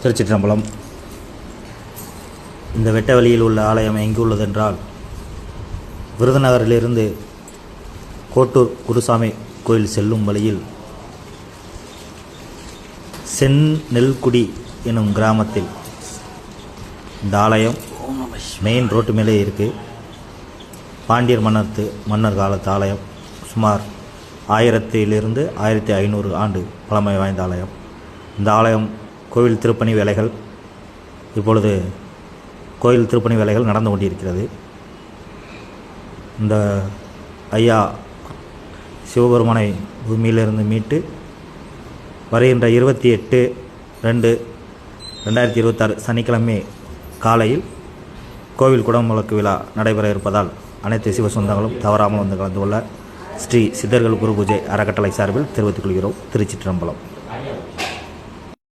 திருச்சிற்றம்பலம். இந்த வெட்ட வழியில் உள்ள ஆலயம் எங்கு உள்ளதென்றால், விருதுநகரிலிருந்து கோட்டூர் குருசாமி கோயில் செல்லும் வழியில் செந்நெல்குடி எனும் கிராமத்தில் இந்த ஆலயம் மெயின் ரோட்டு மேலே இருக்குது. பாண்டியர் மன்னர் காலத்து ஆலயம். சுமார் 1000 to 1500 ஆண்டு பழமை வாய்ந்த ஆலயம். இந்த ஆலயம் கோவில் திருப்பணி வேலைகள் இப்பொழுது திருப்பணி வேலைகள் நடந்து கொண்டிருக்கிறது. இந்த ஐயா சிவபெருமானை பூமியிலிருந்து மீட்டு வருகின்ற 28/2/2026 சனிக்கிழமை காலையில் கோவில் குடமுழக்கு விழா நடைபெற இருப்பதால் அனைத்து சிவ சொந்தங்களும் தவறாமல் வந்து கலந்து கொள்ள ஸ்ரீ சித்தர்கள் குரு பூஜை அறக்கட்டளை சார்பில் தெரிவித்துக் கொள்கிறோம். திருச்சிற்றம்பலம்.